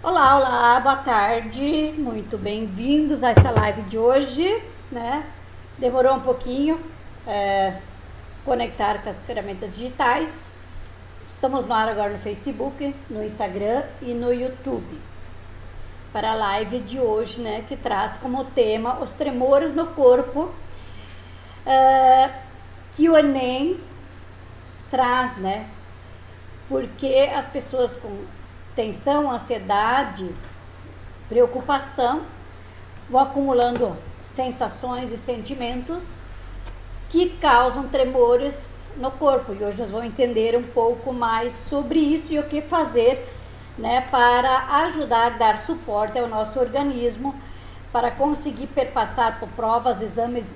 Olá, olá, boa tarde, muito bem-vindos a essa live de hoje, né? Demorou um pouquinho conectar com as ferramentas digitais. Estamos no ar agora no Facebook, no Instagram e no YouTube para a live de hoje, né? Que traz como tema os tremores no corpo que o Enem traz, né? Porque as pessoas com tensão, ansiedade, preocupação vão acumulando sensações e sentimentos que causam tremores no corpo. E hoje nós vamos entender um pouco mais sobre isso e o que fazer, né, para ajudar a dar suporte ao nosso organismo para conseguir perpassar por provas, exames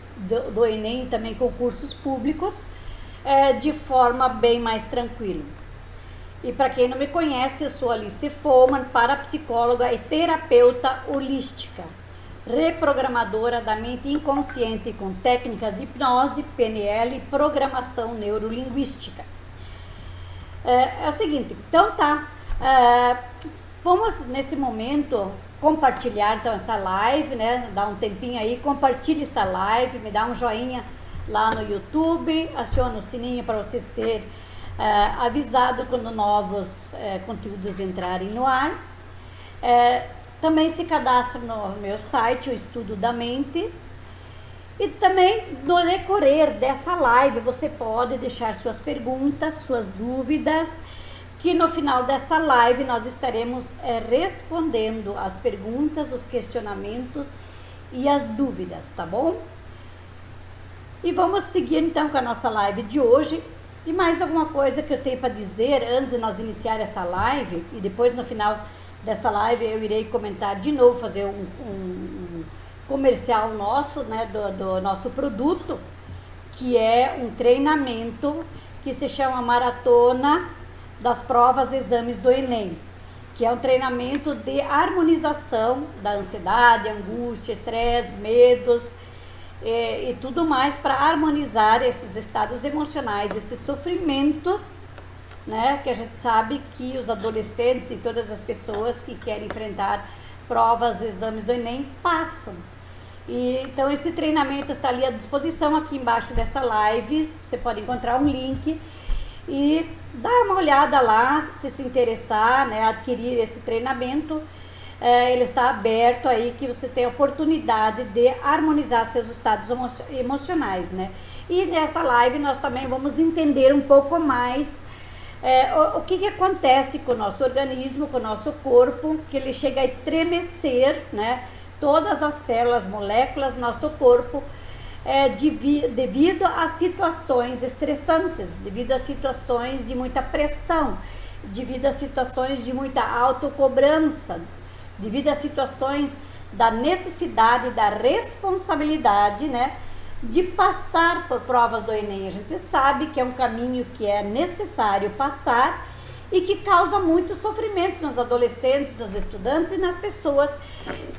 do Enem e também concursos públicos de forma bem mais tranquila. E para quem não me conhece, eu sou Alice Foman, parapsicóloga e terapeuta holística, reprogramadora da mente inconsciente com técnicas de hipnose, PNL e programação neurolinguística. É o seguinte, então tá, vamos nesse momento compartilhar então essa live, né? Dá um tempinho aí, compartilhe essa live, me dá um joinha lá no YouTube, aciona o sininho para você ser avisado quando novos conteúdos entrarem no ar. Também se cadastra no meu site, o Estudo da Mente. E também no decorrer dessa live você pode deixar suas perguntas, suas dúvidas, que no final dessa live nós estaremos respondendo as perguntas, os questionamentos e as dúvidas, tá bom? E vamos seguir então com a nossa live de hoje. E mais alguma coisa que eu tenho para dizer antes de nós iniciar essa live, e depois no final dessa live eu irei comentar de novo, fazer um comercial nosso, né, do nosso produto, que é um treinamento que se chama Maratona das Provas e Exames do Enem, que é um treinamento de harmonização da ansiedade, angústia, estresse, medos, e tudo mais para harmonizar esses estados emocionais, esses sofrimentos, né, que a gente sabe que os adolescentes e todas as pessoas que querem enfrentar provas, exames do Enem passam. E então esse treinamento está ali à disposição aqui embaixo dessa live, você pode encontrar um link e dar uma olhada lá, se interessar, né, adquirir esse treinamento. Ele está aberto aí, que você tem a oportunidade de harmonizar seus estados emocionais, né? E nessa live nós também vamos entender um pouco mais o que acontece com o nosso organismo, com o nosso corpo, que ele chega a estremecer, né? Todas as células, moléculas do nosso corpo, devido a situações estressantes, devido a situações de muita pressão, devido a situações de muita autocobrança, devido a situações da necessidade, da responsabilidade, né, de passar por provas do Enem. A gente sabe que é um caminho que é necessário passar e que causa muito sofrimento nos adolescentes, nos estudantes e nas pessoas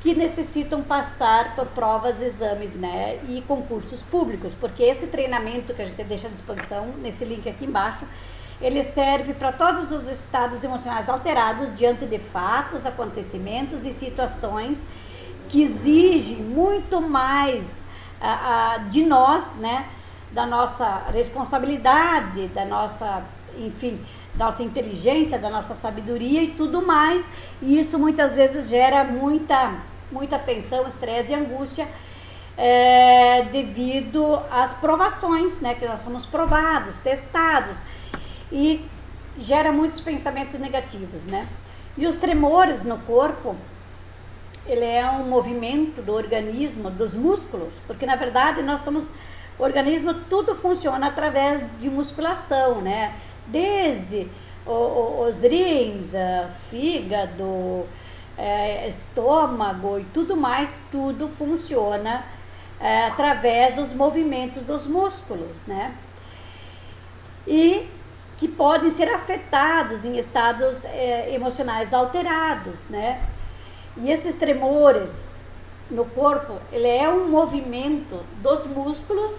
que necessitam passar por provas, exames, né, e concursos públicos, porque esse treinamento que a gente deixa à disposição, nesse link aqui embaixo, ele serve para todos os estados emocionais alterados diante de fatos, acontecimentos e situações que exigem muito mais de nós, né, da nossa responsabilidade, da nossa, enfim, nossa inteligência, da nossa sabedoria e tudo mais. E isso muitas vezes gera muita tensão, estresse e angústia devido às provações, né, que nós somos provados, testados, e gera muitos pensamentos negativos, né? E os tremores no corpo, ele é um movimento do organismo, dos músculos, porque na verdade nós somos, o organismo tudo funciona através de musculação, né? Desde os rins, fígado, estômago e tudo mais, tudo funciona através dos movimentos dos músculos, né? E que podem ser afetados em estados emocionais alterados, né? E esses tremores no corpo, ele é um movimento dos músculos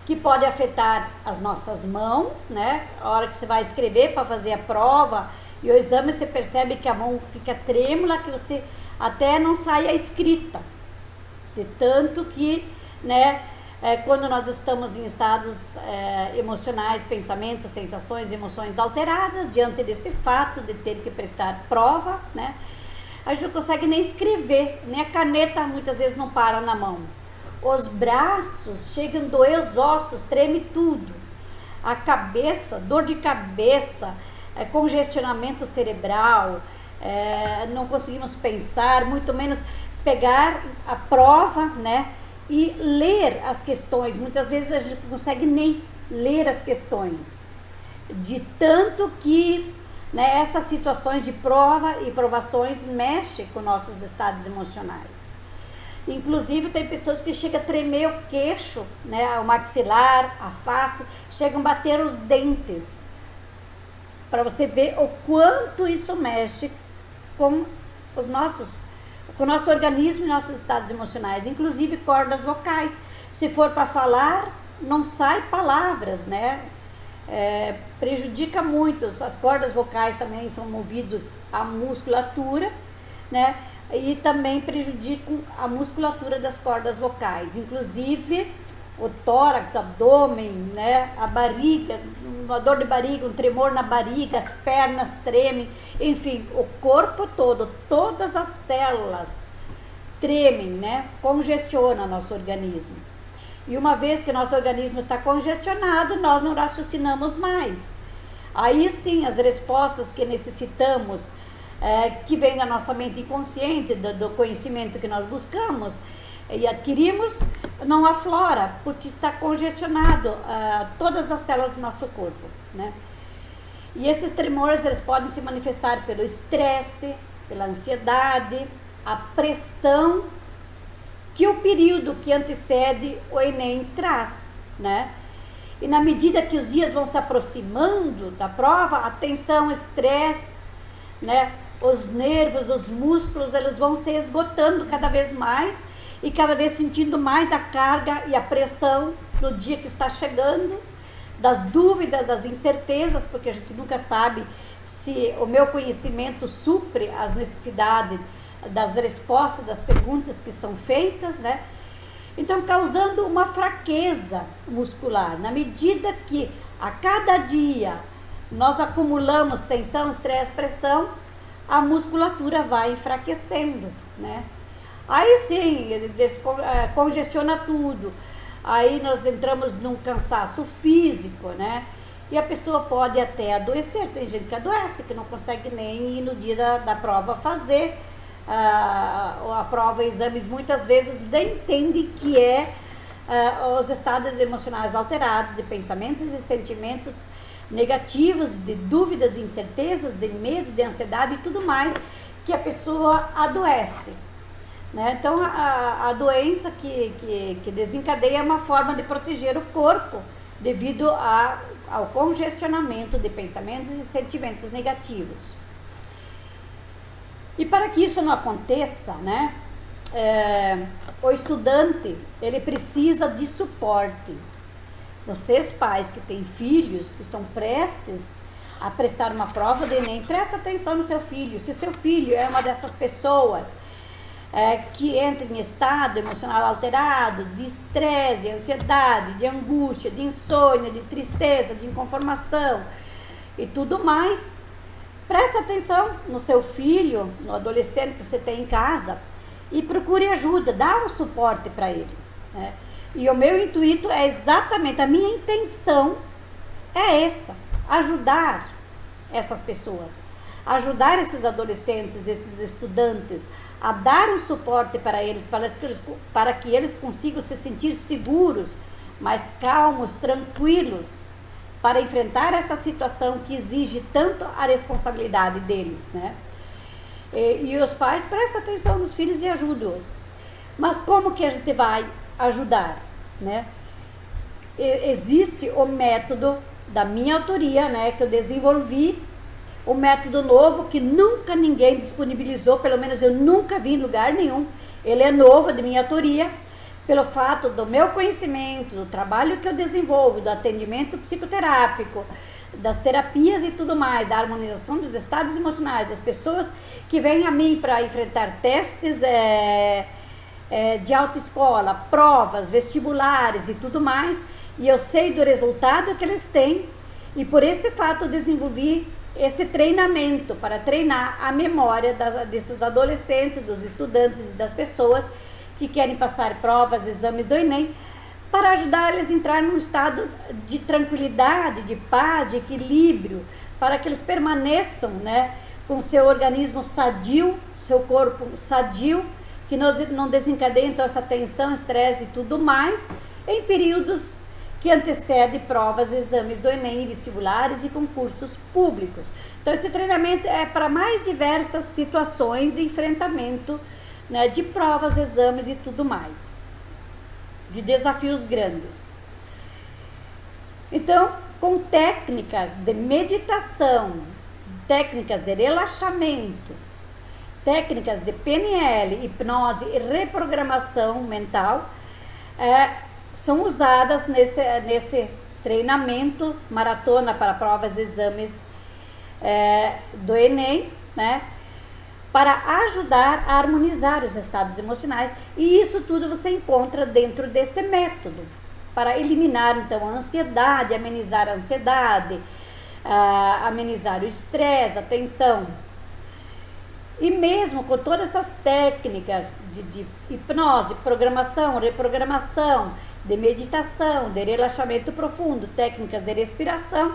que pode afetar as nossas mãos, né? A hora que você vai escrever para fazer a prova, E o exame você percebe que a mão fica trêmula, que você até não sai a escrita. De tanto que, né, quando nós estamos em estados emocionais, pensamentos, sensações, emoções alteradas, diante desse fato de ter que prestar prova, né, a gente não consegue nem escrever, nem a caneta muitas vezes não para na mão. Os braços chegam a doer os ossos, treme tudo. A cabeça, dor de cabeça, congestionamento cerebral, não conseguimos pensar, muito menos pegar a prova, né, e ler as questões. Muitas vezes a gente não consegue nem ler as questões, de tanto que, né, essas situações de prova e provações mexem com nossos estados emocionais. Inclusive tem pessoas que chegam a tremer o queixo, né, o maxilar, a face, chegam a bater os dentes, para você ver o quanto isso mexe com o nosso organismo e nossos estados emocionais, inclusive cordas vocais. Se for para falar, não sai palavras, né? Prejudica muito. As cordas vocais também são movidas à musculatura, né? E também prejudicam a musculatura das cordas vocais, inclusive o tórax, abdômen, né? A barriga, uma dor de barriga, um tremor na barriga, as pernas tremem, enfim, o corpo todo, todas as células tremem, né? Congestiona nosso organismo. E uma vez que nosso organismo está congestionado, nós não raciocinamos mais. Aí sim, as respostas que necessitamos, que vem da nossa mente inconsciente, do conhecimento que nós buscamos e adquirimos, não aflora, porque está congestionado todas as células do nosso corpo, né? E esses tremores, eles podem se manifestar pelo estresse, pela ansiedade, a pressão que o período que antecede o Enem traz, né? E na medida que os dias vão se aproximando da prova, a tensão, o estresse, né? Os nervos, os músculos, eles vão se esgotando cada vez mais e cada vez sentindo mais a carga e a pressão no dia que está chegando, das dúvidas, das incertezas, porque a gente nunca sabe se o meu conhecimento supre as necessidades das respostas, das perguntas que são feitas, né? Então, causando uma fraqueza muscular. Na medida que a cada dia nós acumulamos tensão, estresse, pressão, a musculatura vai enfraquecendo, né? Aí sim, congestiona tudo. Aí nós entramos num cansaço físico, né? E a pessoa pode até adoecer. Tem gente que adoece, que não consegue nem ir no dia da prova fazer a prova, exames, muitas vezes nem entende que os estados emocionais alterados, de pensamentos e sentimentos negativos, de dúvidas, de incertezas, de medo, de ansiedade e tudo mais, que a pessoa adoece, né? Então a doença que desencadeia é uma forma de proteger o corpo devido ao congestionamento de pensamentos e sentimentos negativos. E para que isso não aconteça, né, o estudante, ele precisa de suporte. Vocês, pais que têm filhos, que estão prestes a prestar uma prova de Enem, presta atenção no seu filho. Se seu filho é uma dessas pessoas que entra em estado emocional alterado, de estresse, de ansiedade, de angústia, de insônia, de tristeza, de inconformação e tudo mais, presta atenção no seu filho, no adolescente que você tem em casa e procure ajuda, dá um suporte para ele, né? E o meu intuito é exatamente, a minha intenção é essa, ajudar essas pessoas, ajudar esses adolescentes, esses estudantes, a dar um suporte para eles, para que eles consigam se sentir seguros, mais calmos, tranquilos, para enfrentar essa situação que exige tanto a responsabilidade deles, né? E os pais prestam atenção nos filhos e ajudam-os. Mas como que a gente vai ajudar, né? Existe o método da minha autoria, né, que eu desenvolvi, um método novo que nunca ninguém disponibilizou, pelo menos eu nunca vi em lugar nenhum. Ele é novo, de minha autoria, pelo fato do meu conhecimento, do trabalho que eu desenvolvo, do atendimento psicoterápico, das terapias e tudo mais, da harmonização dos estados emocionais, das pessoas que vêm a mim para enfrentar testes de autoescola, provas, vestibulares e tudo mais, e eu sei do resultado que eles têm, e por esse fato eu desenvolvi esse treinamento para treinar a memória desses adolescentes, dos estudantes e das pessoas que querem passar provas, exames do Enem, para ajudar eles a entrar num estado de tranquilidade, de paz, de equilíbrio, para que eles permaneçam, né, com seu organismo sadio, seu corpo sadio, que não desencadeiem então essa tensão, estresse e tudo mais, em períodos que antecedem provas, exames do Enem, vestibulares e concursos públicos. Então esse treinamento é para mais diversas situações de enfrentamento, né, de provas, exames e tudo mais, de desafios grandes. Então, com técnicas de meditação, técnicas de relaxamento, técnicas de PNL, hipnose e reprogramação mental, são usadas nesse treinamento maratona para provas e exames do Enem, né, para ajudar a harmonizar os estados emocionais, e isso tudo você encontra dentro deste método, para eliminar então a ansiedade, amenizar a ansiedade, amenizar o estresse, a tensão. E mesmo com todas essas técnicas de hipnose, programação, reprogramação, de meditação, de relaxamento profundo, técnicas de respiração,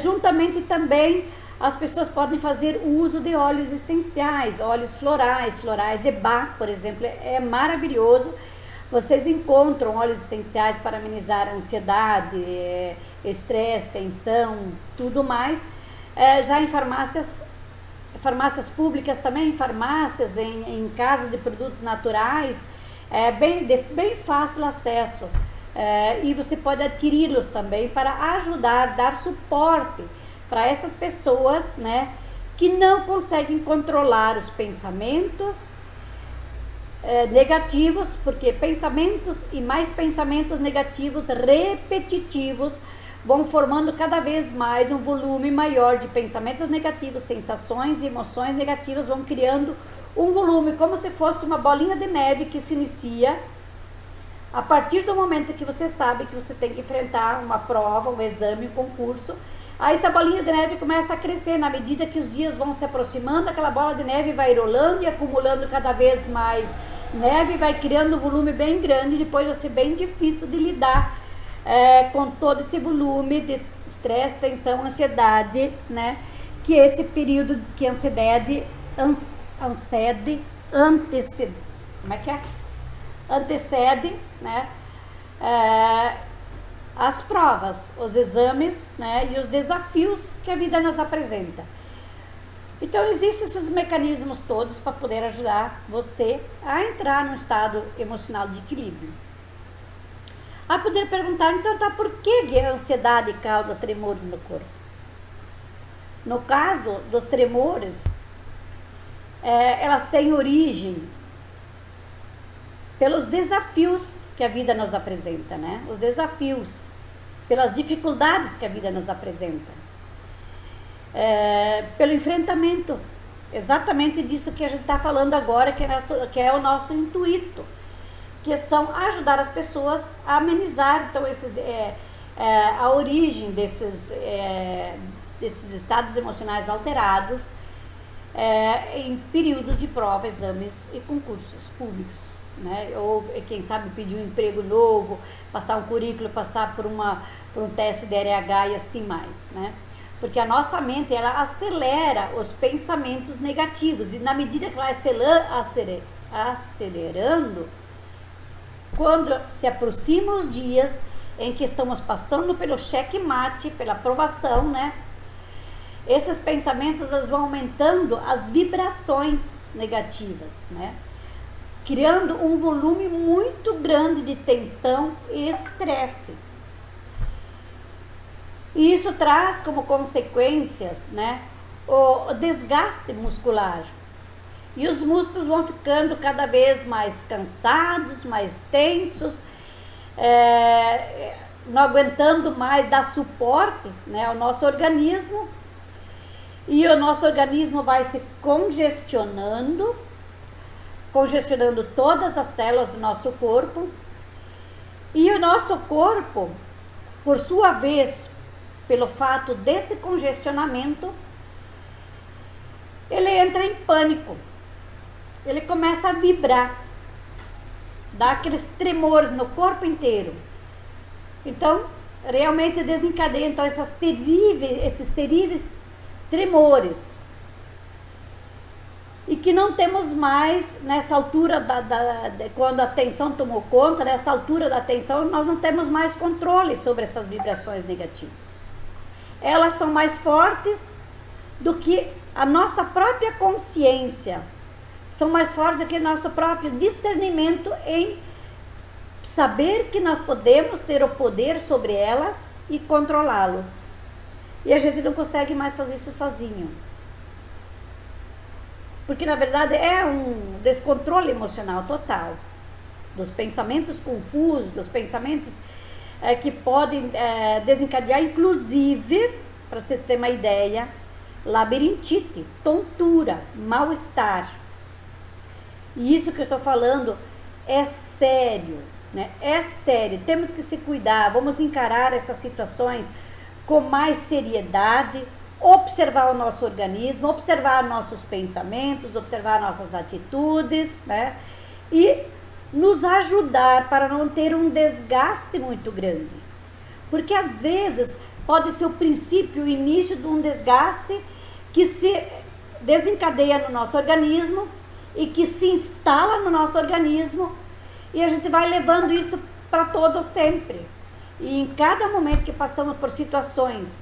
juntamente também as pessoas podem fazer o uso de óleos essenciais, óleos florais de Bach, por exemplo, é maravilhoso. Vocês encontram óleos essenciais para amenizar a ansiedade, estresse, tensão, tudo mais, já em farmácias públicas também, em farmácias, em casas de produtos naturais, bem fácil acesso, e você pode adquiri-los também para ajudar, dar suporte para essas pessoas, né, que não conseguem controlar os pensamentos negativos, porque pensamentos e mais pensamentos negativos repetitivos vão formando cada vez mais um volume maior de pensamentos negativos, sensações e emoções negativas, vão criando um volume como se fosse uma bolinha de neve que se inicia a partir do momento que você sabe que você tem que enfrentar uma prova, um exame, um concurso. Aí essa bolinha de neve começa a crescer, na medida que os dias vão se aproximando, aquela bola de neve vai rolando e acumulando cada vez mais neve, vai criando um volume bem grande, depois vai ser bem difícil de lidar com todo esse volume de estresse, tensão, ansiedade, né? Que esse período que antecede, né? As provas, os exames, né? E os desafios que a vida nos apresenta. Então existem esses mecanismos todos para poder ajudar você a entrar num estado emocional de equilíbrio. A poder perguntar, então, por que a ansiedade causa tremores no corpo? No caso dos tremores, elas têm origem pelos desafios que a vida nos apresenta, né? Os desafios, pelas dificuldades que a vida nos apresenta, pelo enfrentamento, exatamente disso que a gente está falando agora, que é o nosso intuito, que são ajudar as pessoas a amenizar então a origem desses estados emocionais alterados em períodos de prova, exames e concursos públicos, né? Ou quem sabe pedir um emprego novo, passar um currículo, passar por um teste de RH e assim mais, né? Porque a nossa mente, ela acelera os pensamentos negativos, e na medida que ela vai acelerando, quando se aproximam os dias em que estamos passando pelo checkmate, pela aprovação, né? Esses pensamentos, eles vão aumentando as vibrações negativas, né? Criando um volume muito grande de tensão e estresse. E isso traz como consequências, né, o desgaste muscular. E os músculos vão ficando cada vez mais cansados, mais tensos, não aguentando mais dar suporte, né, ao nosso organismo, e o nosso organismo vai se congestionando todas as células do nosso corpo, e o nosso corpo, por sua vez, pelo fato desse congestionamento, ele entra em pânico, ele começa a vibrar, dá aqueles tremores no corpo inteiro. Então, realmente desencadeia então, esses terríveis tremores. E que não temos mais, nessa altura, quando a tensão tomou conta, nessa altura da tensão, nós não temos mais controle sobre essas vibrações negativas. Elas são mais fortes do que a nossa própria consciência, são mais fortes do que o nosso próprio discernimento em saber que nós podemos ter o poder sobre elas e controlá-los. E a gente não consegue mais fazer isso sozinho. Porque, na verdade, é um descontrole emocional total. Dos pensamentos confusos, dos pensamentos que podem desencadear, inclusive, para vocês terem uma ideia, labirintite, tontura, mal-estar. E isso que eu estou falando é sério, né? É sério. Temos que se cuidar, vamos encarar essas situações com mais seriedade, observar o nosso organismo, observar nossos pensamentos, observar nossas atitudes, né? E nos ajudar para não ter um desgaste muito grande. Porque às vezes pode ser o princípio, o início de um desgaste que se desencadeia no nosso organismo e que se instala no nosso organismo, e a gente vai levando isso para todo sempre. E em cada momento que passamos por situações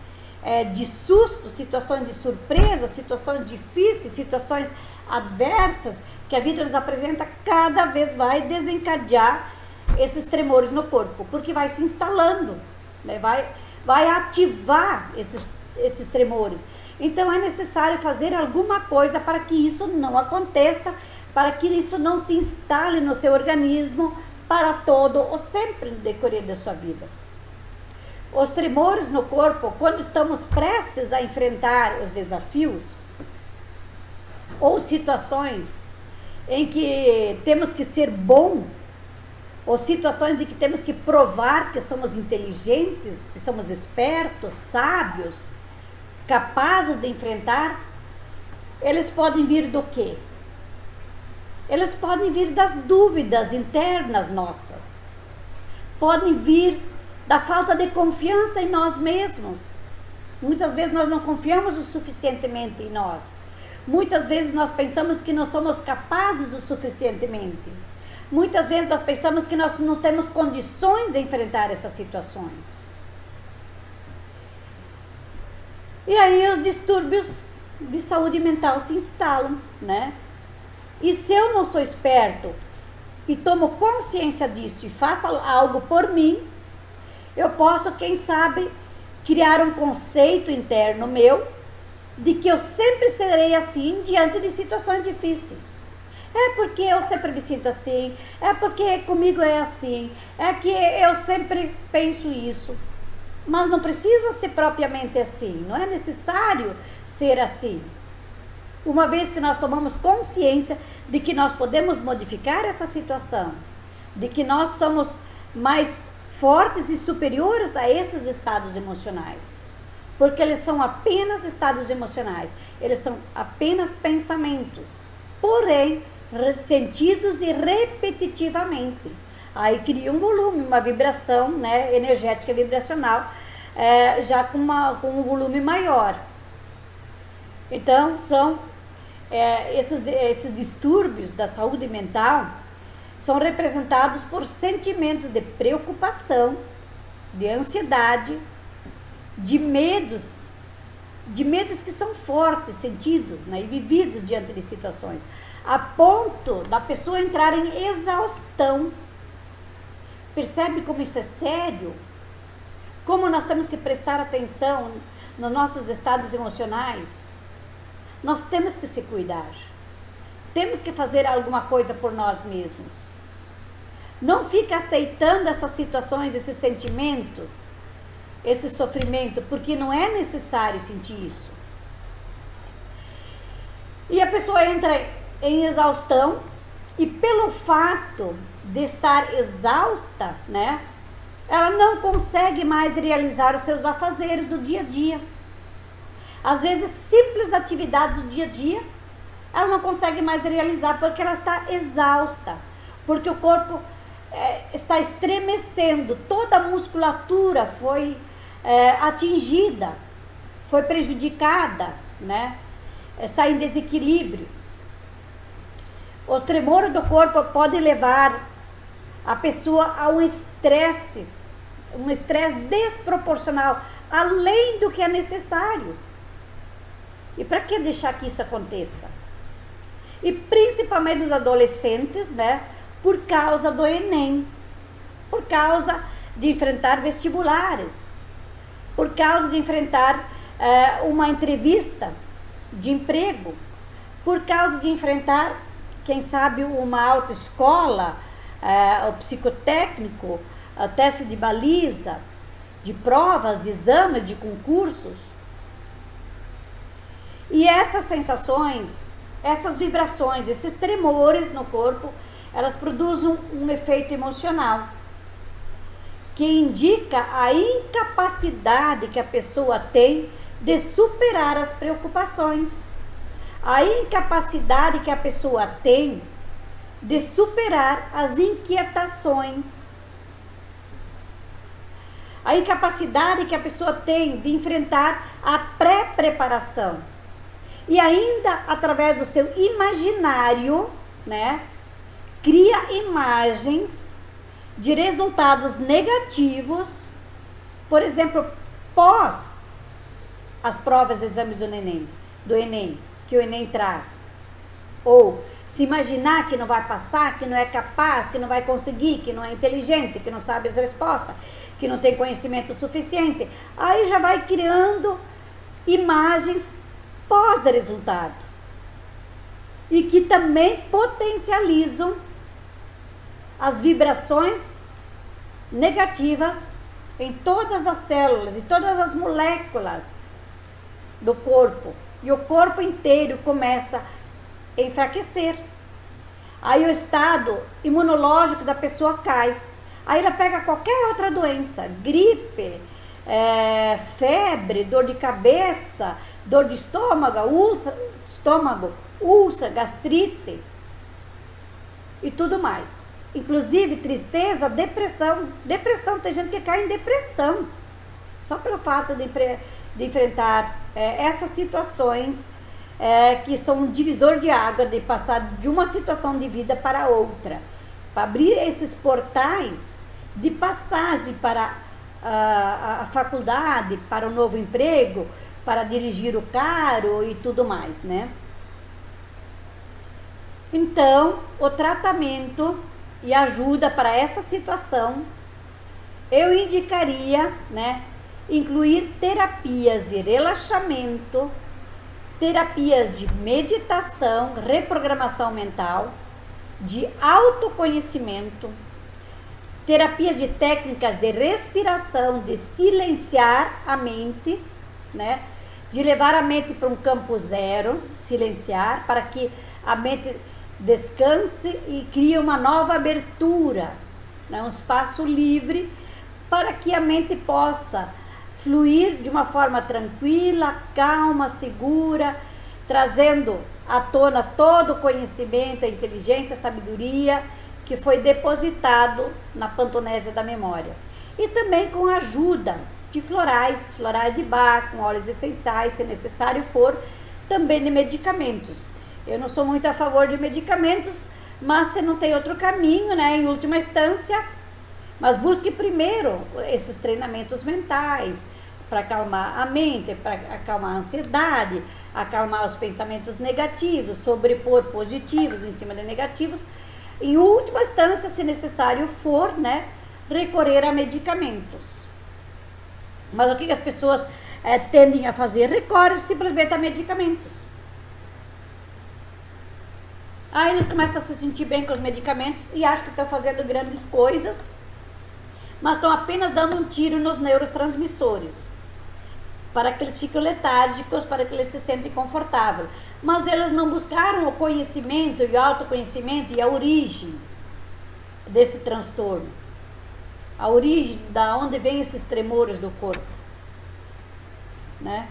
de susto, situações de surpresa, situações difíceis, situações adversas que a vida nos apresenta, cada vez vai desencadear esses tremores no corpo, porque vai se instalando, né? vai ativar esses tremores. Então é necessário fazer alguma coisa para que isso não aconteça, para que isso não se instale no seu organismo para todo ou sempre no decorrer da sua vida. Os tremores no corpo, quando estamos prestes a enfrentar os desafios ou situações em que temos que ser bom, ou situações em que temos que provar que somos inteligentes, que somos espertos, sábios, capazes de enfrentar, eles podem vir do quê? Eles podem vir das dúvidas internas nossas, podem vir da falta de confiança em nós mesmos. Muitas vezes nós não confiamos o suficientemente em nós. Muitas vezes nós pensamos que não somos capazes o suficientemente. Muitas vezes nós pensamos que nós não temos condições de enfrentar essas situações. E aí os distúrbios de saúde mental se instalam, né? E se eu não sou esperto e tomo consciência disso e faço algo por mim, eu posso, quem sabe, criar um conceito interno meu de que eu sempre serei assim diante de situações difíceis. É porque eu sempre me sinto assim, é porque comigo é assim, é que eu sempre penso isso. Mas não precisa ser propriamente assim, não é necessário ser assim. Uma vez que nós tomamos consciência de que nós podemos modificar essa situação, de que nós somos mais fortes e superiores a esses estados emocionais, porque eles são apenas estados emocionais, eles são apenas pensamentos, porém sentidos e repetitivamente. Aí cria um volume, uma vibração, né, energética vibracional, já com um volume maior. Então, são esses distúrbios da saúde mental são representados por sentimentos de preocupação, de ansiedade, de medos que são fortes, sentidos, né, e vividos diante de situações, a ponto da pessoa entrar em exaustão. Percebe como isso é sério? Como nós temos que prestar atenção nos nossos estados emocionais? Nós temos que se cuidar. Temos que fazer alguma coisa por nós mesmos. não fica aceitando essas situações, esses sentimentos, esse sofrimento, porque não é necessário sentir isso. E a pessoa entra em exaustão, e pelo fato de estar exausta, né, ela não consegue mais realizar os seus afazeres do dia a dia. Às vezes, simples atividades do dia a dia, ela não consegue mais realizar porque ela está exausta, porque o corpo está estremecendo, toda a musculatura foi atingida, foi prejudicada, né? Está em desequilíbrio. Os tremores do corpo podem levar a pessoa a um estresse desproporcional, além do que é necessário. E para que deixar que isso aconteça? E principalmente os adolescentes, né? Por causa do Enem, por causa de enfrentar vestibulares, por causa de enfrentar uma entrevista de emprego, por causa de enfrentar, quem sabe, uma autoescola, o psicotécnico, teste de baliza, de provas, de exames, de concursos. E essas sensações, essas vibrações, esses tremores no corpo, elas produzem um efeito emocional que indica a incapacidade que a pessoa tem de superar as preocupações, a incapacidade que a pessoa tem de superar as inquietações, a incapacidade que a pessoa tem de enfrentar a pré-preparação. E ainda, através do seu imaginário, né, cria imagens de resultados negativos, por exemplo, pós as provas e exames do Enem, que o Enem traz. Ou se imaginar que não vai passar, que não é capaz, que não vai conseguir, que não é inteligente, que não sabe as respostas, que não tem conhecimento suficiente. Aí já vai criando imagens pós-resultado. E que também potencializam as vibrações negativas em todas as células e todas as moléculas do corpo. E o corpo inteiro começa a enfraquecer. Aí o estado imunológico da pessoa cai. Aí ela pega qualquer outra doença, gripe, febre, dor de cabeça, dor de estômago, úlcera, gastrite e tudo mais. Inclusive tristeza, depressão. Depressão, tem gente que cai em depressão só pelo fato de enfrentar essas situações que são um divisor de água, de passar de uma situação de vida para outra, para abrir esses portais de passagem para a faculdade, para o novo emprego, para dirigir o carro e tudo mais, né? Então, o tratamento e ajuda para essa situação, eu indicaria, né, incluir terapias de relaxamento, terapias de meditação, reprogramação mental, de autoconhecimento, terapias de técnicas de respiração, de silenciar a mente, né, de levar a mente para um campo zero, silenciar, para que a mente descanse e crie uma nova abertura, né, um espaço livre para que a mente possa fluir de uma forma tranquila, calma, segura, trazendo à tona todo o conhecimento, a inteligência, a sabedoria que foi depositado na pantonésia da memória. E também com a ajuda de florais de Bach, com óleos essenciais, se necessário for, também de medicamentos. Eu não sou muito a favor de medicamentos, mas se não tem outro caminho, né, em última instância, mas busque primeiro esses treinamentos mentais, para acalmar a mente, para acalmar a ansiedade, acalmar os pensamentos negativos, sobrepor positivos em cima de negativos. Em última instância, se necessário for, né, recorrer a medicamentos. Mas o que as pessoas tendem a fazer? Recorrem simplesmente a medicamentos. Aí eles começam a se sentir bem com os medicamentos e acham que estão fazendo grandes coisas, mas estão apenas dando um tiro nos neurotransmissores, para que eles fiquem letárgicos, para que eles se sentem confortáveis. Mas eles não buscaram o conhecimento e o autoconhecimento e a origem desse transtorno. A origem da onde vem esses tremores do corpo, né?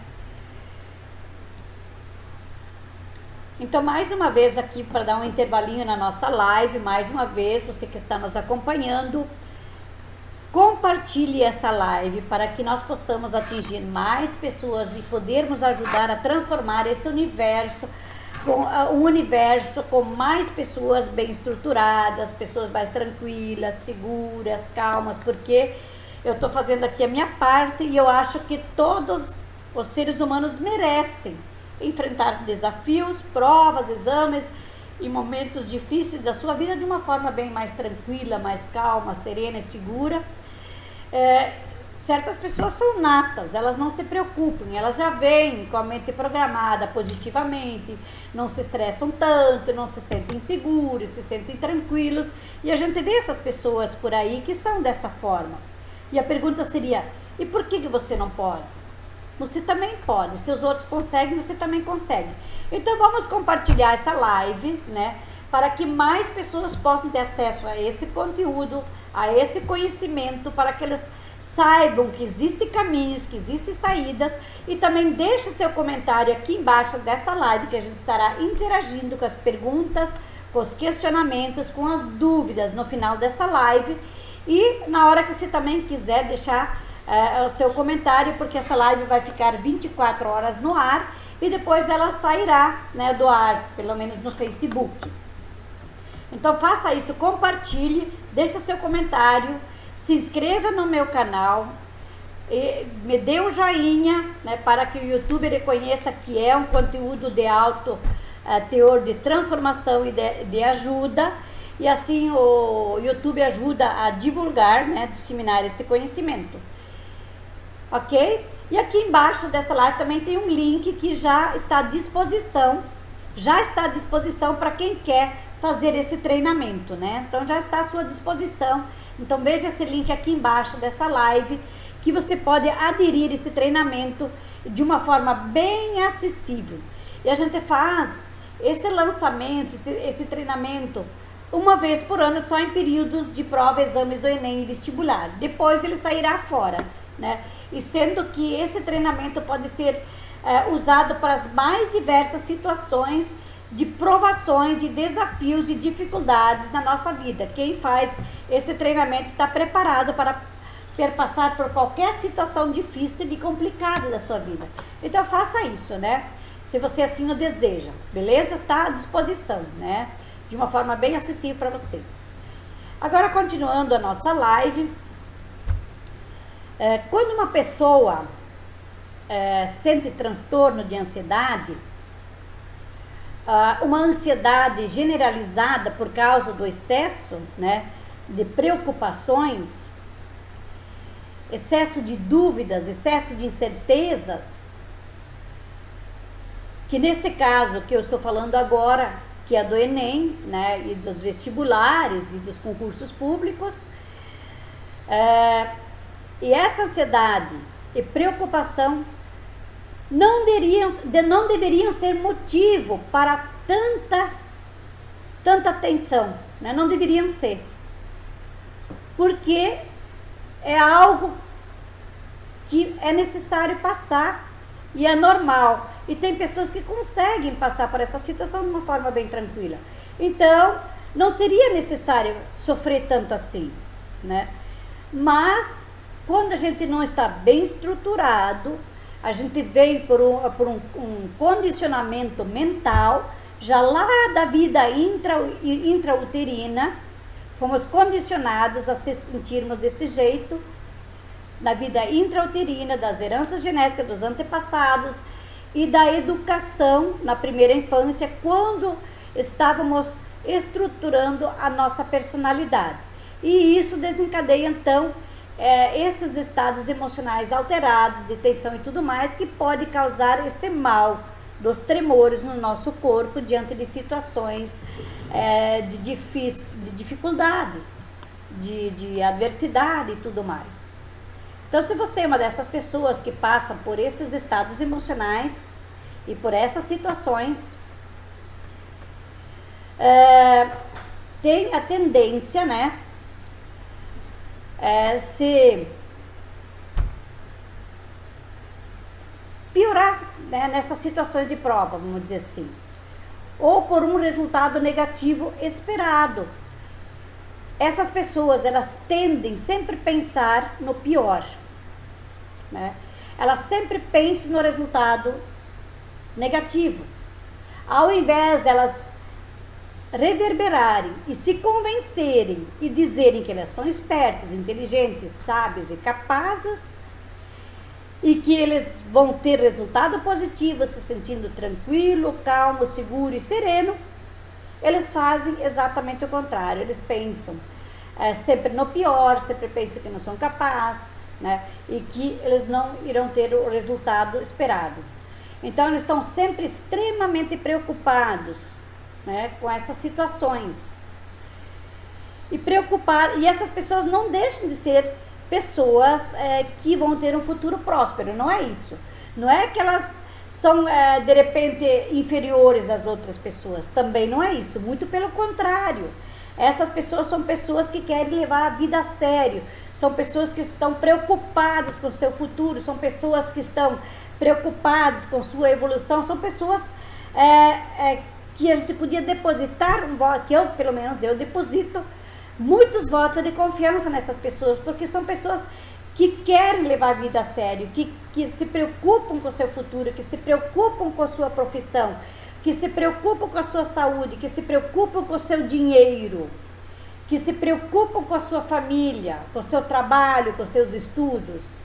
Então, mais uma vez aqui, para dar um intervalinho na nossa live, mais uma vez, você que está nos acompanhando, compartilhe essa live para que nós possamos atingir mais pessoas e podermos ajudar a transformar esse universo, um universo com mais pessoas bem estruturadas, pessoas mais tranquilas, seguras, calmas, porque eu estou fazendo aqui a minha parte e eu acho que todos os seres humanos merecem enfrentar desafios, provas, exames e momentos difíceis da sua vida de uma forma bem mais tranquila, mais calma, serena e segura. Certas pessoas são natas, elas não se preocupam, elas já vêm com a mente programada positivamente, não se estressam tanto, não se sentem seguros, se sentem tranquilos, e a gente vê essas pessoas por aí que são dessa forma. E a pergunta seria, e por que você não pode? Você também pode, se os outros conseguem, você também consegue. Então vamos compartilhar essa live, né, para que mais pessoas possam ter acesso a esse conteúdo, a esse conhecimento, para que eles saibam que existem caminhos, que existem saídas, e também deixe seu comentário aqui embaixo dessa live, que a gente estará interagindo com as perguntas, com os questionamentos, com as dúvidas no final dessa live, e na hora que você também quiser deixar o seu comentário, porque essa live vai ficar 24 horas no ar, e depois ela sairá, né, do ar, pelo menos no Facebook. Então faça isso, compartilhe, deixe seu comentário, se inscreva no meu canal, me dê um joinha, né, para que o YouTube reconheça que é um conteúdo de alto teor de transformação e de ajuda, e assim o YouTube ajuda a divulgar, né, disseminar esse conhecimento. Ok? E aqui embaixo dessa live também tem um link que já está à disposição para quem quer fazer esse treinamento, né? Então já está à sua disposição. Então veja esse link aqui embaixo dessa live, que você pode aderir esse treinamento de uma forma bem acessível. E a gente faz esse lançamento, esse treinamento uma vez por ano, só em períodos de prova, exames do Enem e vestibular. Depois ele sairá fora, né? E sendo que esse treinamento pode ser usado para as mais diversas situações de provações, de desafios, de dificuldades na nossa vida. Quem faz esse treinamento está preparado para perpassar por qualquer situação difícil e complicada da sua vida. Então faça isso, né? Se você assim o deseja, beleza? Está à disposição, né? De uma forma bem acessível para vocês. Agora, continuando a nossa live, quando uma pessoa sente transtorno de ansiedade, uma ansiedade generalizada por causa do excesso, né, de preocupações, excesso de dúvidas, excesso de incertezas, que nesse caso que eu estou falando agora, que é do Enem, né, e dos vestibulares e dos concursos públicos, e essa ansiedade e preocupação não deveriam ser motivo para tanta tensão, né? Não deveriam ser, porque é algo que é necessário passar e é normal, e tem pessoas que conseguem passar por essa situação de uma forma bem tranquila. Então não seria necessário sofrer tanto assim, né? Mas quando a gente não está bem estruturado, a gente vem por um condicionamento mental, já lá da vida intrauterina, fomos condicionados a se sentirmos desse jeito, na vida intrauterina, das heranças genéticas dos antepassados e da educação na primeira infância, quando estávamos estruturando a nossa personalidade. E isso desencadeia, então, esses estados emocionais alterados, de tensão e tudo mais, que pode causar esse mal dos tremores no nosso corpo diante de situações de dificuldade, de adversidade e tudo mais. Então, se você é uma dessas pessoas que passam por esses estados emocionais e por essas situações, tem a tendência, né, se piorar, né, nessas situações de prova, vamos dizer assim, ou por um resultado negativo esperado. Essas pessoas, elas tendem sempre a pensar no pior, né? Elas sempre pensam no resultado negativo, ao invés delas reverberarem e se convencerem e dizerem que elas são espertos, inteligentes, sábios e capazes e que eles vão ter resultado positivo, se sentindo tranquilo, calmo, seguro e sereno. Eles fazem exatamente o contrário. Eles pensam sempre no pior, sempre pensam que não são capazes, né? E que eles não irão ter o resultado esperado. Então, eles estão sempre extremamente preocupados, né, com essas situações. E essas pessoas não deixam de ser pessoas que vão ter um futuro próspero. Não é isso. Não é que elas são, de repente, inferiores às outras pessoas. Também não é isso. Muito pelo contrário. Essas pessoas são pessoas que querem levar a vida a sério. São pessoas que estão preocupadas com o seu futuro. São pessoas que estão preocupadas com sua evolução. São pessoas que a gente podia depositar um voto, que eu, pelo menos, eu deposito muitos votos de confiança nessas pessoas, porque são pessoas que querem levar a vida a sério, que se preocupam com o seu futuro, que se preocupam com a sua profissão, que se preocupam com a sua saúde, que se preocupam com o seu dinheiro, que se preocupam com a sua família, com o seu trabalho, com os seus estudos,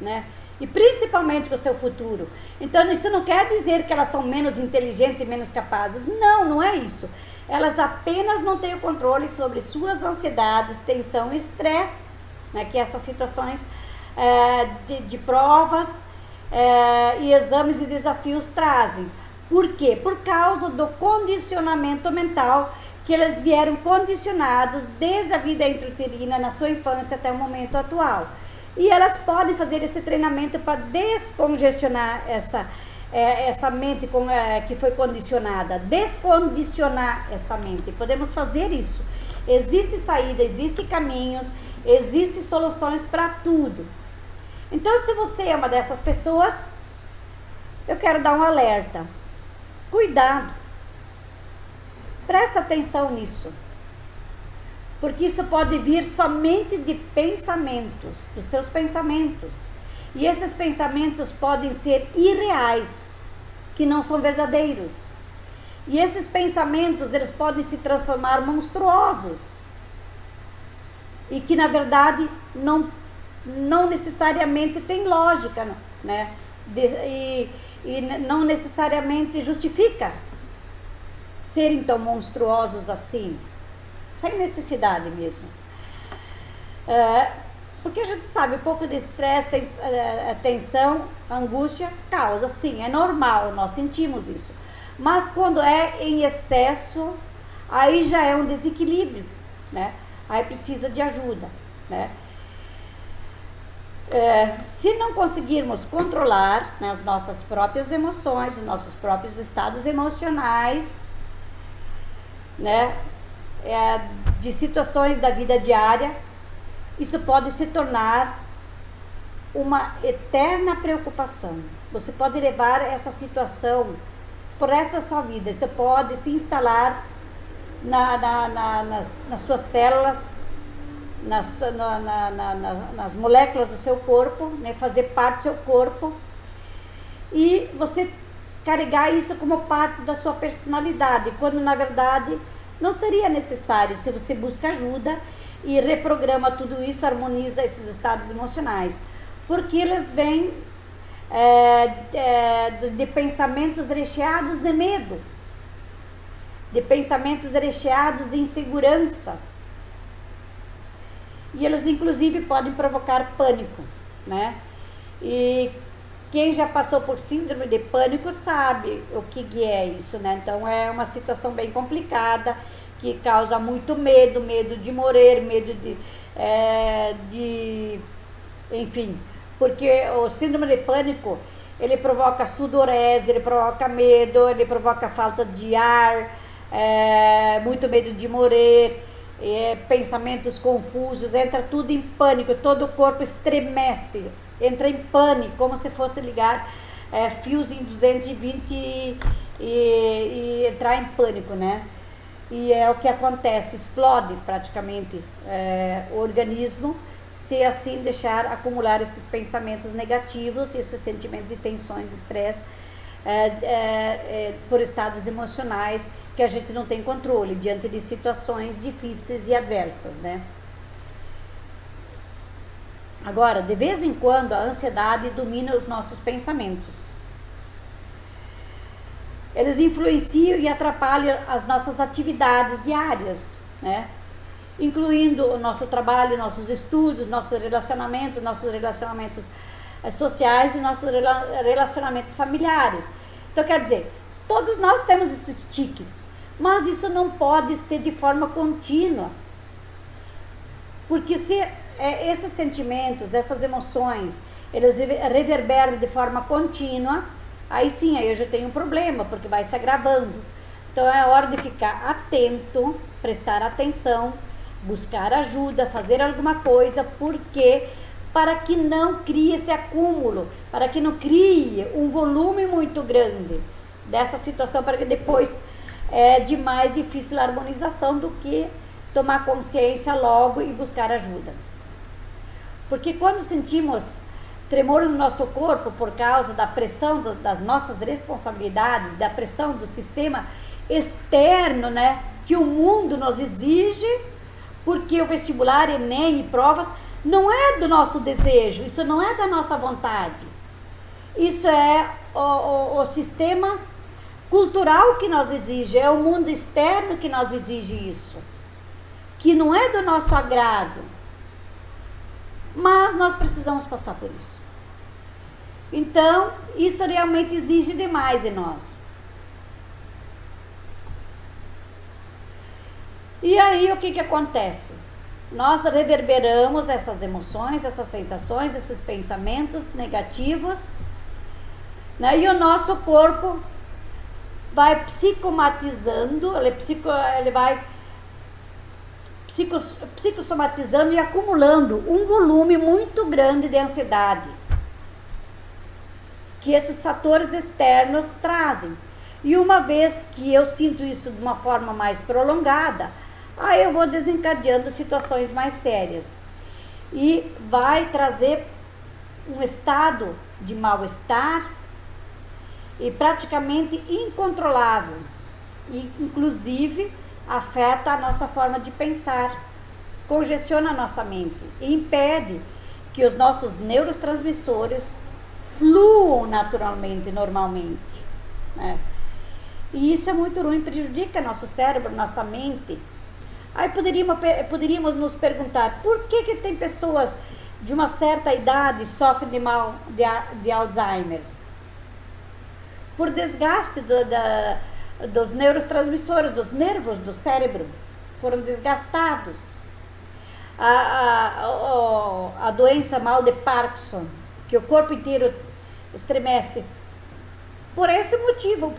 né? E principalmente com o seu futuro. Então, isso não quer dizer que elas são menos inteligentes e menos capazes. Não, não é isso. Elas apenas não têm o controle sobre suas ansiedades, tensão e estresse, né, que essas situações de provas e exames e desafios trazem. Por quê? Por causa do condicionamento mental que eles vieram condicionados desde a vida intrauterina, na sua infância até o momento atual. E elas podem fazer esse treinamento para descongestionar essa mente que foi condicionada, descondicionar essa mente. Podemos fazer isso. Existe saída, existem caminhos, existem soluções para tudo. Então, se você é uma dessas pessoas, eu quero dar um alerta. Cuidado. Presta atenção nisso. Porque isso pode vir somente de pensamentos, dos seus pensamentos. E esses pensamentos podem ser irreais, que não são verdadeiros. E esses pensamentos, eles podem se transformar monstruosos. E que, na verdade, não necessariamente tem lógica, né? E não necessariamente justifica serem tão monstruosos assim. Sem necessidade mesmo. Porque a gente sabe, um pouco de estresse, tensão, angústia, causa, sim, é normal, nós sentimos isso. Mas quando é em excesso, aí já é um desequilíbrio, né? Aí precisa de ajuda, né? Se não conseguirmos controlar, né, as nossas próprias emoções, os nossos próprios estados emocionais, né, de situações da vida diária, isso pode se tornar uma eterna preocupação. Você pode levar essa situação por essa sua vida. Você pode se instalar nas suas células, nas moléculas do seu corpo, né, fazer parte do seu corpo, e você carregar isso como parte da sua personalidade, quando na verdade não seria necessário, se você busca ajuda e reprograma tudo isso, harmoniza esses estados emocionais. Porque eles vêm de pensamentos recheados de medo, de pensamentos recheados de insegurança. E eles, inclusive, podem provocar pânico, né? E quem já passou por síndrome de pânico sabe o que é isso, né? Então é uma situação bem complicada, que causa muito medo, medo de morrer, medo enfim, porque o síndrome de pânico, ele provoca sudorese, ele provoca medo, ele provoca falta de ar, muito medo de morrer, pensamentos confusos, entra tudo em pânico, todo o corpo estremece, entra em pânico, como se fosse ligar fios em 220 e entrar em pânico, né? E é o que acontece, explode praticamente o organismo, se assim deixar acumular esses pensamentos negativos, esses sentimentos de tensões, estresse, por estados emocionais que a gente não tem controle diante de situações difíceis e adversas, né? Agora, de vez em quando, a ansiedade domina os nossos pensamentos. Eles influenciam e atrapalham as nossas atividades diárias, né? Incluindo o nosso trabalho, nossos estudos, nossos relacionamentos sociais e nossos relacionamentos familiares. Então, quer dizer, todos nós temos esses tiques, mas isso não pode ser de forma contínua. Porque se esses sentimentos, essas emoções, eles reverberam de forma contínua, aí sim, aí eu já tenho um problema, porque vai se agravando. Então é hora de ficar atento, prestar atenção, buscar ajuda, fazer alguma coisa, porque para que não crie esse acúmulo, para que não crie um volume muito grande dessa situação, para que depois é de mais difícil a harmonização do que tomar consciência logo e buscar ajuda. Porque quando sentimos tremores no nosso corpo por causa da pressão das nossas responsabilidades, da pressão do sistema externo, né, que o mundo nos exige, porque o vestibular, Enem e provas não é do nosso desejo, isso não é da nossa vontade. Isso é o sistema cultural que nos exige, é o mundo externo que nos exige isso, que não é do nosso agrado. Mas nós precisamos passar por isso. Então, isso realmente exige demais em nós. E aí, o que acontece? Nós reverberamos essas emoções, essas sensações, esses pensamentos negativos, né? E o nosso corpo vai psicomatizando, ele vai psicossomatizando e acumulando um volume muito grande de ansiedade que esses fatores externos trazem. E uma vez que eu sinto isso de uma forma mais prolongada, aí eu vou desencadeando situações mais sérias e vai trazer um estado de mal-estar e praticamente incontrolável, e inclusive afeta a nossa forma de pensar, congestiona a nossa mente e impede que os nossos neurotransmissores fluam naturalmente, normalmente, né? E isso é muito ruim, prejudica nosso cérebro, nossa mente. Aí poderíamos nos perguntar, por que tem pessoas de uma certa idade sofrem de Alzheimer? Por desgaste dos neurotransmissores, dos nervos do cérebro, foram desgastados. A doença mal de Parkinson, que o corpo inteiro estremece, por esse motivo,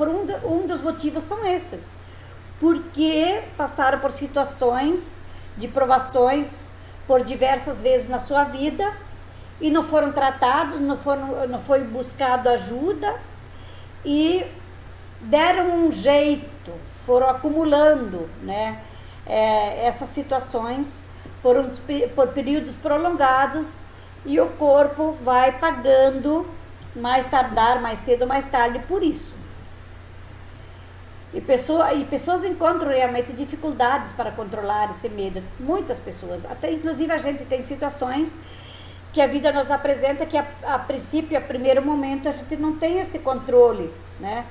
um dos motivos são esses, porque passaram por situações de provações por diversas vezes na sua vida e não foram tratados, não foi buscado ajuda e deram um jeito, foram acumulando, né, essas situações por períodos prolongados, e o corpo vai pagando mais cedo ou mais tarde por isso. E pessoas encontram realmente dificuldades para controlar esse medo. Muitas pessoas, até inclusive a gente tem situações que a vida nos apresenta que a princípio, a primeiro momento, a gente não tem esse controle, né?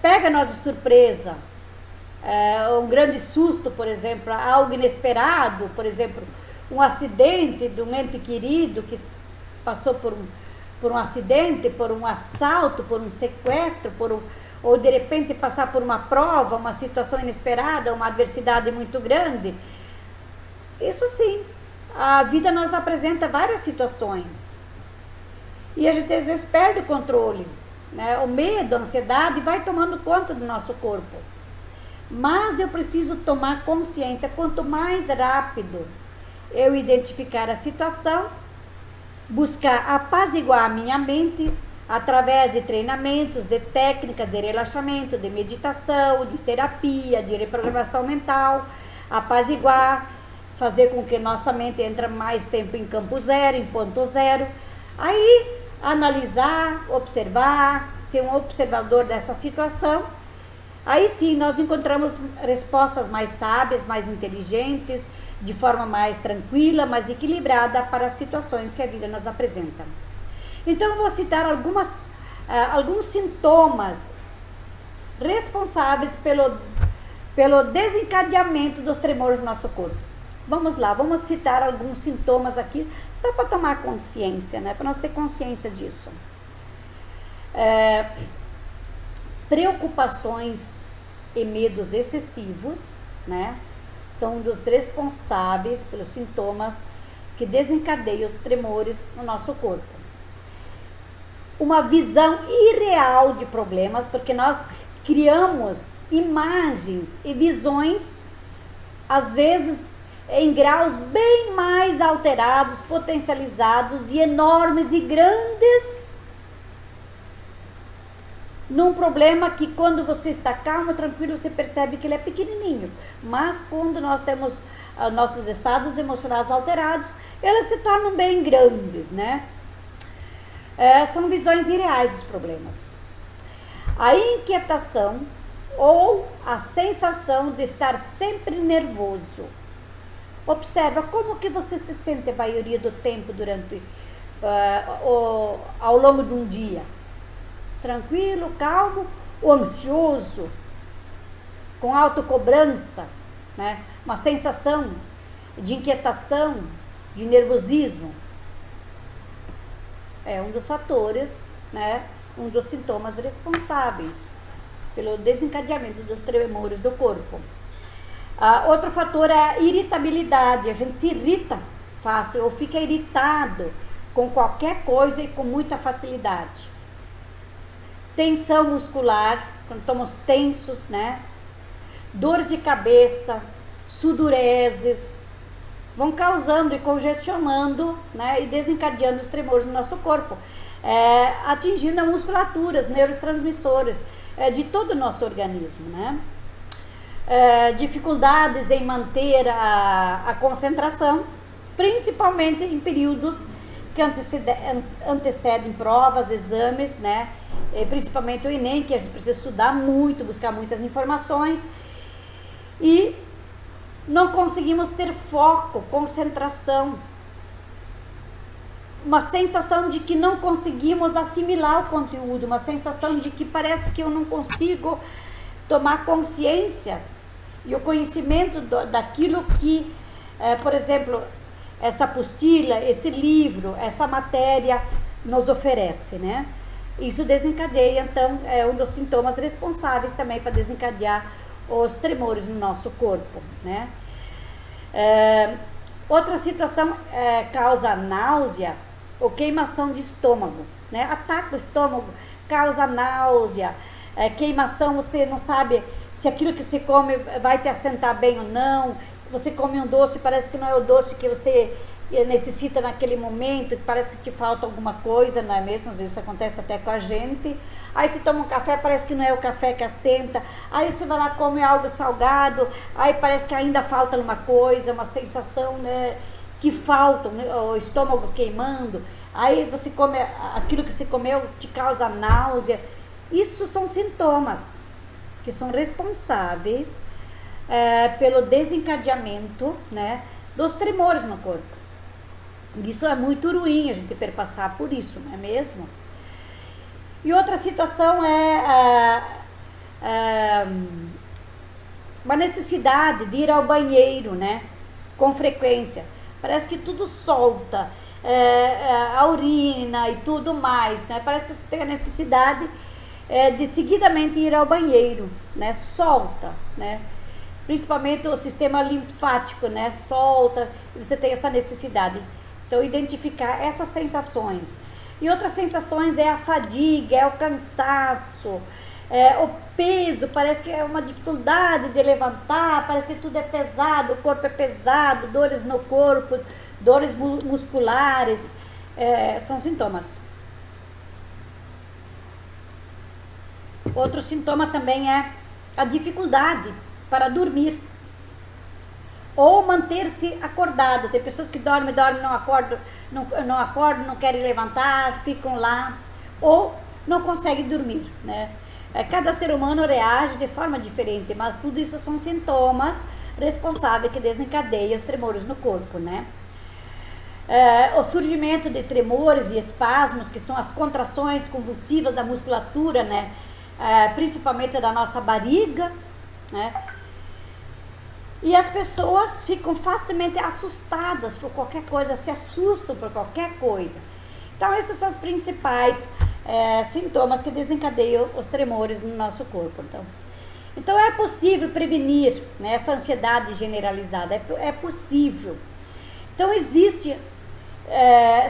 Pega nós de surpresa, um grande susto, por exemplo, algo inesperado, por exemplo, um acidente de um ente querido que passou por um acidente, por um assalto, por um sequestro, ou de repente passar por uma prova, uma situação inesperada, uma adversidade muito grande. Isso sim, a vida nos apresenta várias situações. E a gente às vezes perde o controle, né? O medo, a ansiedade vai tomando conta do nosso corpo. Mas eu preciso tomar consciência, quanto mais rápido eu identificar a situação, buscar apaziguar a minha mente através de treinamentos, de técnicas de relaxamento, de meditação, de terapia, de reprogramação mental, apaziguar, fazer com que nossa mente entre mais tempo em campo zero, em ponto zero. Aí, analisar, observar, ser um observador dessa situação. Aí sim, nós encontramos respostas mais sábias, mais inteligentes, de forma mais tranquila, mais equilibrada para as situações que a vida nos apresenta. Então, eu vou citar alguns sintomas responsáveis pelo desencadeamento dos tremores do nosso corpo. Vamos lá, vamos citar alguns sintomas aqui, só para tomar consciência, né? Para nós ter consciência disso. Preocupações e medos excessivos, né? São um dos responsáveis pelos sintomas que desencadeiam os tremores no nosso corpo. Uma visão irreal de problemas, porque nós criamos imagens e visões, às vezes em graus bem mais alterados, potencializados e enormes e grandes, num problema que quando você está calmo, tranquilo, você percebe que ele é pequenininho, mas quando nós temos nossos estados emocionais alterados, eles se tornam bem grandes, né? São visões irreais dos problemas. A inquietação ou a sensação de estar sempre nervoso. Observa como que você se sente a maioria do tempo durante ao longo de um dia. Tranquilo, calmo ou ansioso, com autocobrança, né? Uma sensação de inquietação, de nervosismo. É um dos fatores, né? Um dos sintomas responsáveis pelo desencadeamento dos tremores do corpo. Outro fator é a irritabilidade. A gente se irrita fácil ou fica irritado com qualquer coisa e com muita facilidade. Tensão muscular, quando estamos tensos, né? Dores de cabeça, sudorese, vão causando e congestionando, né? E desencadeando os tremores no nosso corpo, atingindo a musculatura, os neurotransmissores de todo o nosso organismo, né? Dificuldades em manter a concentração, principalmente em períodos que antecedem provas, exames, né? Principalmente o Enem, que a gente precisa estudar muito, buscar muitas informações, e não conseguimos ter foco, concentração, uma sensação de que não conseguimos assimilar o conteúdo, uma sensação de que parece que eu não consigo tomar consciência e o conhecimento daquilo que, por exemplo, essa apostila, esse livro, essa matéria nos oferece, né? Isso desencadeia, então, um dos sintomas responsáveis também para desencadear os tremores no nosso corpo, né? Outra situação causa náusea ou queimação de estômago, né? Ataca o estômago, causa náusea, queimação, você não sabe se aquilo que você come vai te assentar bem ou não. Você come um doce, parece que não é o doce que você necessita naquele momento, parece que te falta alguma coisa, não é mesmo? Às vezes isso acontece até com a gente. Aí você toma um café, parece que não é o café que assenta. Aí você vai lá, come algo salgado, aí parece que ainda falta uma coisa, uma sensação, né, que falta, né, o estômago queimando. Aí você come aquilo que você comeu, te causa náusea. Isso são sintomas que são responsáveis pelo desencadeamento, né, dos tremores no corpo. Isso é muito ruim, a gente perpassar por isso, não é mesmo? E outra situação é uma necessidade de ir ao banheiro, né? Com frequência. Parece que tudo solta. a urina e tudo mais, né? Parece que você tem a necessidade de seguidamente ir ao banheiro, né? Solta, né? Principalmente o sistema linfático, né? Solta, e você tem essa necessidade. Então, identificar essas sensações. E outras sensações é a fadiga, é o cansaço, o peso, parece que é uma dificuldade de levantar, parece que tudo é pesado, o corpo é pesado, dores no corpo, dores musculares, são sintomas. Outro sintoma também é a dificuldade para dormir ou manter-se acordado. Tem pessoas que dormem, não acordam, não querem levantar, ficam lá, ou não conseguem dormir, né? Cada ser humano reage de forma diferente, mas tudo isso são sintomas responsáveis que desencadeiam os tremores no corpo, né? O surgimento de tremores e espasmos, que são as contrações convulsivas da musculatura, né? Principalmente da nossa barriga, né? E as pessoas ficam facilmente assustadas por qualquer coisa, se assustam por qualquer coisa. Então, esses são os principais sintomas que desencadeiam os tremores no nosso corpo. Então é possível prevenir, né, essa ansiedade generalizada, é possível. Então, existe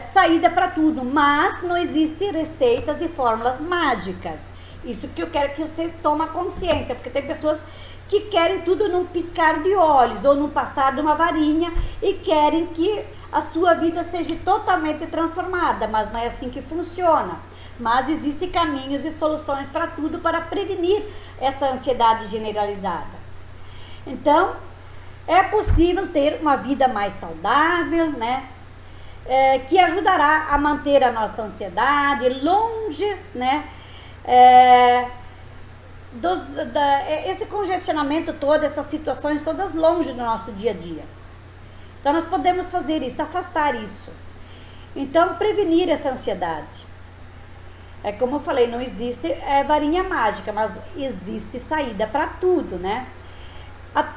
saída para tudo, mas não existem receitas e fórmulas mágicas. Isso que eu quero que você tome consciência, porque tem pessoas que querem tudo num piscar de olhos ou num passar de uma varinha e querem que a sua vida seja totalmente transformada, mas não é assim que funciona. Mas existem caminhos e soluções para tudo para prevenir essa ansiedade generalizada. Então, é possível ter uma vida mais saudável, né? Que ajudará a manter a nossa ansiedade longe, né? Esse congestionamento todo, essas situações todas longe do nosso dia a dia. Então nós podemos fazer isso, afastar isso. Então, prevenir essa ansiedade. Como eu falei, não existe varinha mágica, mas existe saída para tudo, né?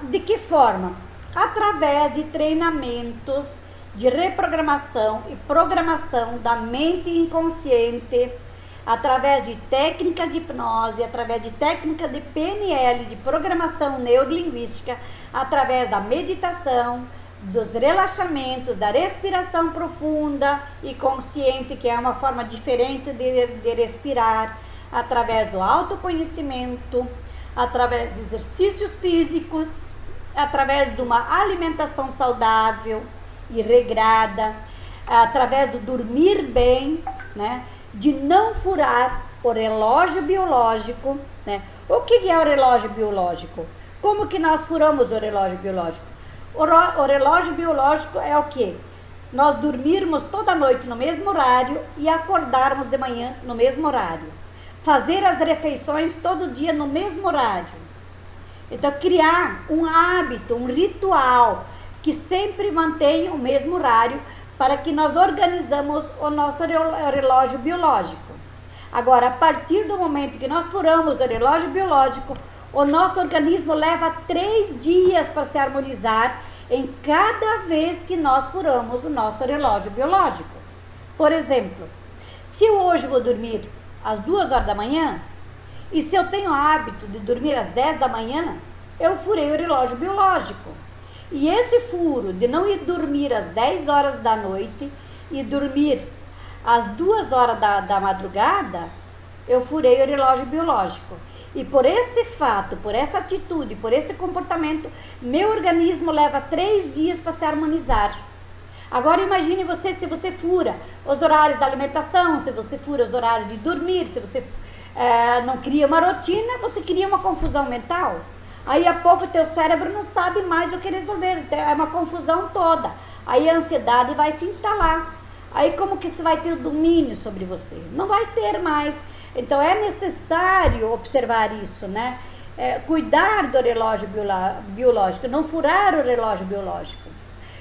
De que forma? Através de treinamentos de reprogramação e programação da mente inconsciente, através de técnicas de hipnose, através de técnicas de PNL, de programação neurolinguística, através da meditação, dos relaxamentos, da respiração profunda e consciente, que é uma forma diferente de respirar, através do autoconhecimento, através de exercícios físicos, através de uma alimentação saudável e regrada, através do dormir bem, né? De não furar o relógio biológico, né? O que é o relógio biológico? Como que nós furamos o relógio biológico? O relógio biológico é o quê? Nós dormirmos toda noite no mesmo horário e acordarmos de manhã no mesmo horário. Fazer as refeições todo dia no mesmo horário. Então, criar um hábito, um ritual que sempre mantenha o mesmo horário para que nós organizamos o nosso relógio biológico. Agora, a partir do momento que nós furamos o relógio biológico, o nosso organismo leva 3 dias para se harmonizar em cada vez que nós furamos o nosso relógio biológico. Por exemplo, se eu hoje vou dormir às 2 horas da manhã, e se eu tenho o hábito de dormir às 10 da manhã, eu furei o relógio biológico. E esse furo de não ir dormir às 10 horas da noite e dormir às 2 horas da madrugada, eu furei o relógio biológico. E por esse fato, por essa atitude, por esse comportamento, meu organismo leva 3 dias para se harmonizar. Agora imagine você, se você fura os horários da alimentação, se você fura os horários de dormir, se você não cria uma rotina, você cria uma confusão mental. Aí a pouco o teu cérebro não sabe mais o que resolver, é uma confusão toda. Aí a ansiedade vai se instalar. Aí como que você vai ter o domínio sobre você? Não vai ter mais. Então é necessário observar isso, né? Cuidar do relógio biológico, não furar o relógio biológico.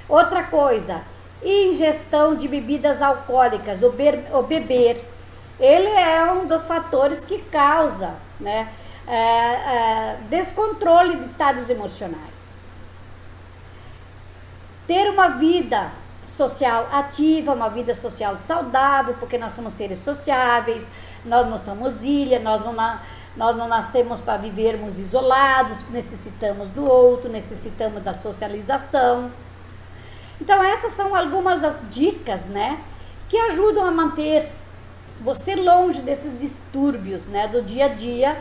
Outra coisa, ingestão de bebidas alcoólicas, o beber. Ele é um dos fatores que causa, né, descontrole de estados emocionais. Ter uma vida social ativa, uma vida social saudável, porque nós somos seres sociáveis, nós não somos ilha, nós não nascemos para vivermos isolados, necessitamos do outro, necessitamos da socialização. Então essas são algumas das dicas, né, que ajudam a manter você longe desses distúrbios, né, do dia a dia,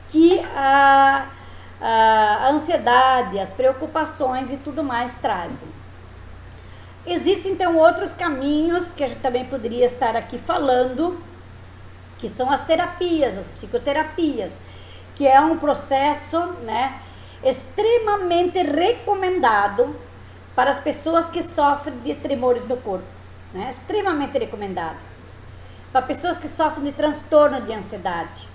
que a ansiedade, as preocupações e tudo mais trazem. Existem então outros caminhos que a gente também poderia estar aqui falando, que são as terapias, as psicoterapias, que é um processo, né, extremamente recomendado para as pessoas que sofrem de tremores no corpo, né, extremamente recomendado. Para pessoas que sofrem de transtorno de ansiedade.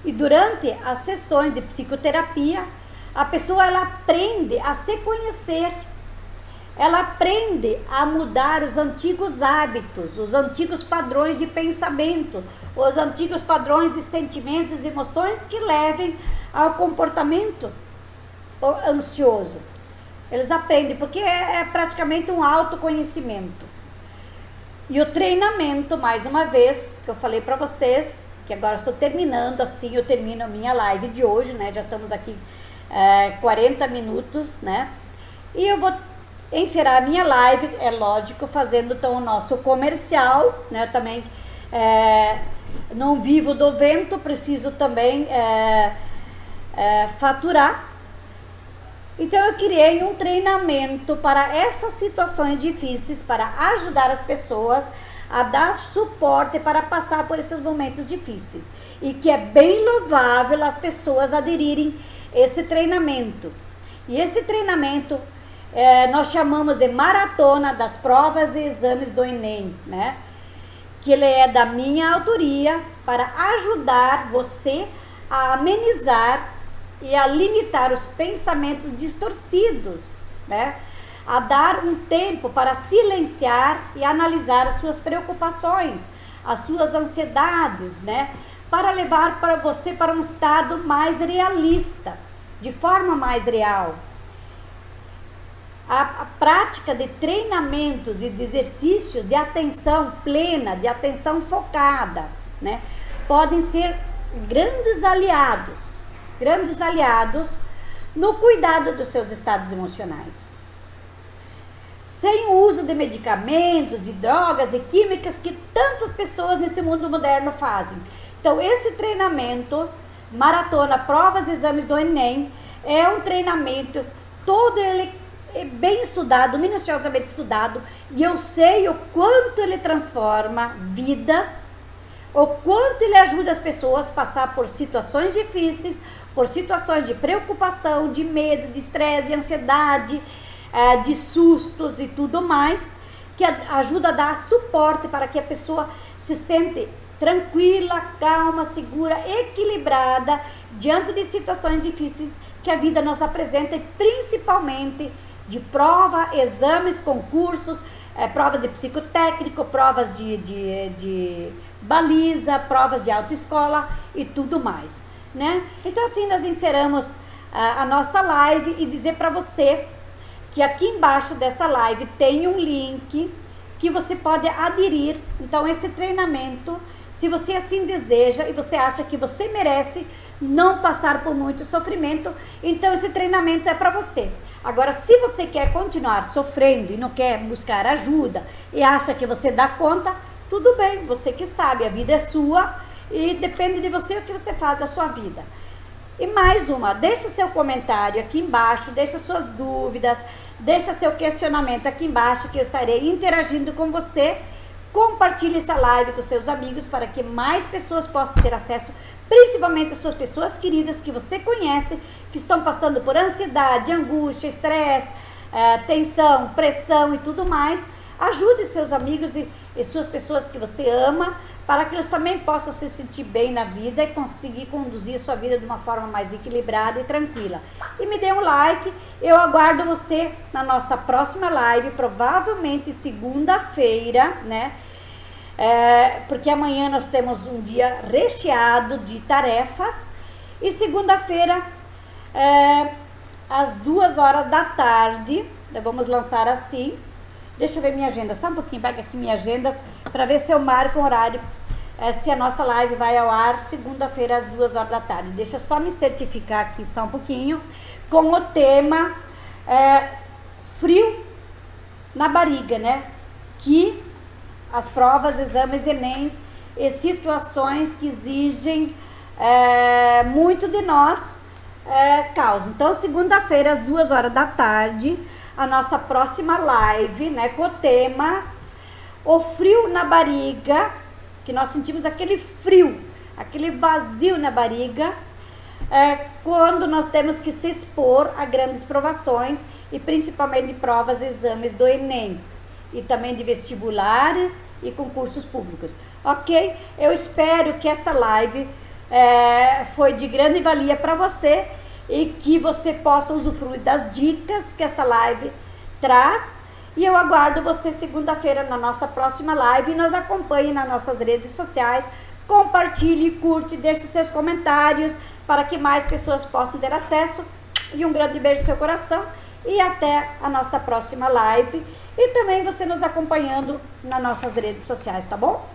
E durante as sessões de psicoterapia, a pessoa ela aprende a se conhecer, ela aprende a mudar os antigos hábitos, os antigos padrões de pensamento, os antigos padrões de sentimentos e emoções que levem ao comportamento ansioso. Eles aprendem, porque é praticamente um autoconhecimento. E o treinamento, mais uma vez, que eu falei para vocês, que agora estou terminando, assim eu termino a minha live de hoje, né? Já estamos aqui 40 minutos, né? E eu vou encerrar a minha live, é lógico, fazendo então o nosso comercial, né? Também não vivo do vento, preciso também faturar. Então eu criei um treinamento para essas situações difíceis, para ajudar as pessoas a dar suporte para passar por esses momentos difíceis. E que é bem louvável as pessoas aderirem esse treinamento. E esse treinamento nós chamamos de Maratona das Provas e Exames do Enem, né? Que ele é da minha autoria para ajudar você a amenizar e a limitar os pensamentos distorcidos, né? A dar um tempo para silenciar e analisar as suas preocupações, as suas ansiedades, né? Para levar para você para um estado mais realista, de forma mais real. A prática de treinamentos e de exercícios de atenção plena, de atenção focada, né? Podem ser grandes aliados no cuidado dos seus estados emocionais. Sem o uso de medicamentos, de drogas e químicas que tantas pessoas nesse mundo moderno fazem. Então, esse treinamento, Maratona, Provas e Exames do Enem, é um treinamento todo ele bem estudado, minuciosamente estudado, e eu sei o quanto ele transforma vidas, o quanto ele ajuda as pessoas a passar por situações difíceis, por situações de preocupação, de medo, de estresse, de ansiedade, de sustos e tudo mais, que ajuda a dar suporte para que a pessoa se sente tranquila, calma, segura, equilibrada, diante de situações difíceis que a vida nos apresenta, e principalmente de prova, exames, concursos, provas de psicotécnico, provas de baliza, provas de autoescola e tudo mais, né? Então assim nós encerramos a nossa live, e dizer para você que aqui embaixo dessa live tem um link que você pode aderir, então, esse treinamento, se você assim deseja e você acha que você merece não passar por muito sofrimento, então esse treinamento é para você. Agora, se você quer continuar sofrendo e não quer buscar ajuda e acha que você dá conta, tudo bem, você que sabe, a vida é sua e depende de você o que você faz da sua vida. E mais uma, deixa seu comentário aqui embaixo, deixa suas dúvidas, deixa seu questionamento aqui embaixo, que eu estarei interagindo com você. Compartilhe essa live com seus amigos para que mais pessoas possam ter acesso, principalmente as suas pessoas queridas que você conhece, que estão passando por ansiedade, angústia, estresse, tensão, pressão e tudo mais. Ajude seus amigos e suas pessoas que você ama, para que eles também possam se sentir bem na vida e conseguir conduzir a sua vida de uma forma mais equilibrada e tranquila. E me dê um like, eu aguardo você na nossa próxima live, provavelmente segunda-feira, né? Porque amanhã nós temos um dia recheado de tarefas, e segunda-feira, às 2 horas da tarde, vamos lançar assim, Deixa eu ver minha agenda, só um pouquinho, pega aqui minha agenda, para ver se eu marco um horário, se a nossa live vai ao ar segunda-feira às 2 horas da tarde. Deixa eu só me certificar aqui só um pouquinho, com o tema frio na barriga, né? Que as provas, exames, enems e situações que exigem muito de nós causam. Então, segunda-feira às 2 horas da tarde, a nossa próxima live, né, com o tema o frio na barriga, que nós sentimos aquele frio, aquele vazio na barriga, quando nós temos que se expor a grandes provações e principalmente provas e exames do Enem e também de vestibulares e concursos públicos, ok? Eu espero que essa live foi de grande valia para você e que você possa usufruir das dicas que essa live traz. E eu aguardo você segunda-feira na nossa próxima live e nos acompanhe nas nossas redes sociais. Compartilhe, curte, deixe seus comentários para que mais pessoas possam ter acesso. E um grande beijo no seu coração e até a nossa próxima live. E também você nos acompanhando nas nossas redes sociais, tá bom?